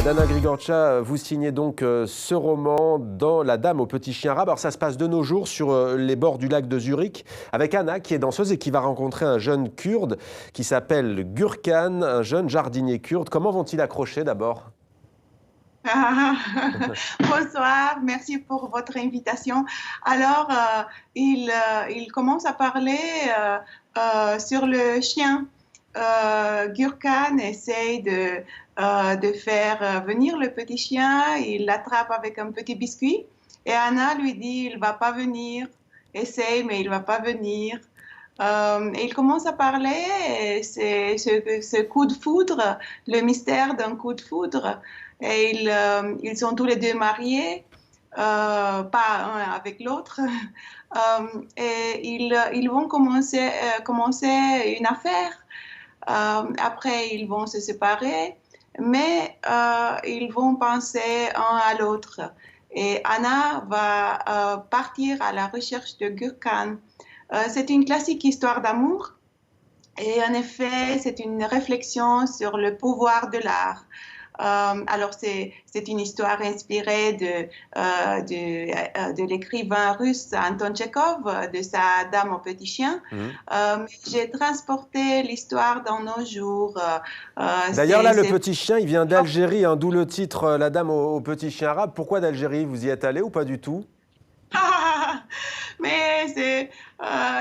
Dana Grigorcia, vous signez donc ce roman dans La Dame au petit chien arabe. Alors ça se passe de nos jours sur les bords du lac de Zurich avec Anna qui est danseuse et qui va rencontrer un jeune kurde qui s'appelle Gürkan, un jeune jardinier kurde. Comment vont-ils accrocher d'abord? Bonsoir, merci pour votre invitation. Alors, il commence à parler sur le chien. Gürkan essaye de faire venir le petit chien, il l'attrape avec un petit biscuit et Anna lui dit il ne va pas venir, essaye mais il ne va pas venir. Et il commence à parler, et c'est ce coup de foudre, le mystère d'un coup de foudre. Et ils sont tous les deux mariés, pas un avec l'autre. Et ils vont commencer une affaire. Après, ils vont se séparer, mais ils vont penser un à l'autre. Et Anna va partir à la recherche de Gürkan. C'est une classique histoire d'amour et en effet, c'est une réflexion sur le pouvoir de l'art. Alors, c'est une histoire inspirée de l'écrivain russe Anton Tchekhov, de sa Dame au petit chien. J'ai transporté l'histoire dans nos jours. D'ailleurs, là, le petit chien, il vient d'Algérie, hein, d'où le titre La Dame au petit chien arabe. Pourquoi d'Algérie? Vous y êtes allé ou pas du tout? Mais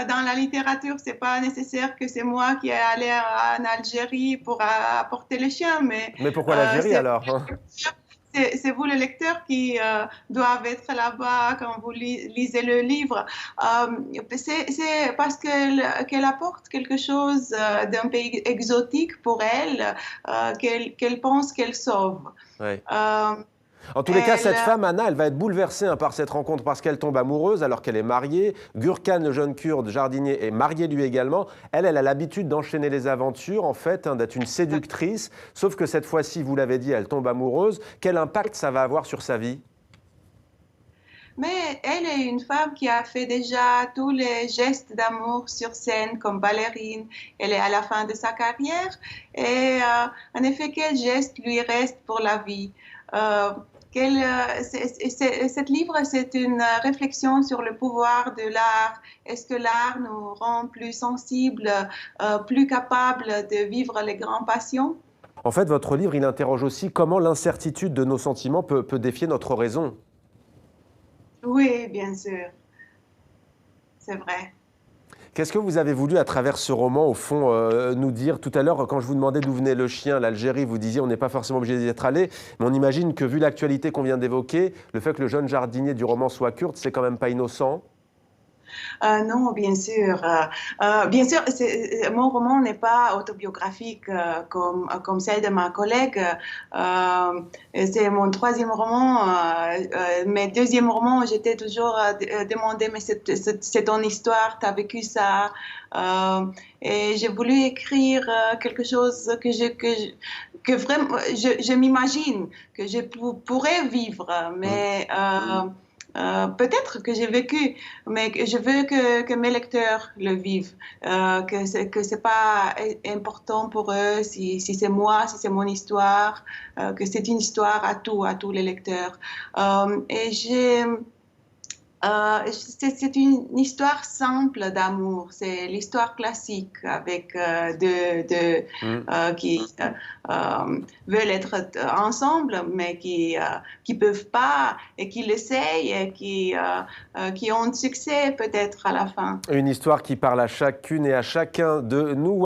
dans la littérature, c'est pas nécessaire que c'est moi qui ai allé en Algérie pour apporter le chien, Mais pourquoi l'Algérie alors? C'est vous, le lecteur, qui doivent être là-bas quand vous lisez le livre. C'est parce qu'elle apporte quelque chose d'un pays exotique pour elle, qu'elle pense qu'elle sauve. Ouais. En tous les cas, cette femme, Anna, elle va être bouleversée par cette rencontre parce qu'elle tombe amoureuse alors qu'elle est mariée. Gürkan, le jeune kurde jardinier, est marié lui également. Elle a l'habitude d'enchaîner les aventures, en fait, d'être une séductrice. Sauf que cette fois-ci, vous l'avez dit, elle tombe amoureuse. Quel impact ça va avoir sur sa vie? Mais elle est une femme qui a fait déjà tous les gestes d'amour sur scène comme ballerine. Elle est à la fin de sa carrière. Et en effet, quel geste lui reste pour la vie? Cette livre, c'est une réflexion sur le pouvoir de l'art. Est-ce que l'art nous rend plus sensibles, plus capables de vivre les grandes passions? En fait, votre livre, il interroge aussi comment l'incertitude de nos sentiments peut défier notre raison. Oui, bien sûr. C'est vrai. Qu'est-ce que vous avez voulu, à travers ce roman, au fond, nous dire? Tout à l'heure, quand je vous demandais d'où venait le chien, l'Algérie, vous disiez on n'est pas forcément obligé d'y être allé, mais on imagine que, vu l'actualité qu'on vient d'évoquer, le fait que le jeune jardinier du roman soit kurde, c'est quand même pas innocent? Non, bien sûr. Bien sûr, mon roman n'est pas autobiographique comme celle de ma collègue. C'est mon troisième roman. Mes deuxième roman, j'étais toujours demandé, mais c'est ton histoire, tu as vécu ça. Et j'ai voulu écrire quelque chose que vraiment, je m'imagine que je pourrais vivre, mais peut-être que j'ai vécu, mais je veux que mes lecteurs le vivent, que c'est pas important pour eux si c'est moi, si c'est mon histoire, que c'est une histoire à tous les lecteurs. Et c'est une histoire simple d'amour. C'est l'histoire classique avec qui veulent être ensemble, mais qui peuvent pas et qui l'essayent et qui ont de succès peut-être à la fin. Une histoire qui parle à chacune et à chacun de nous.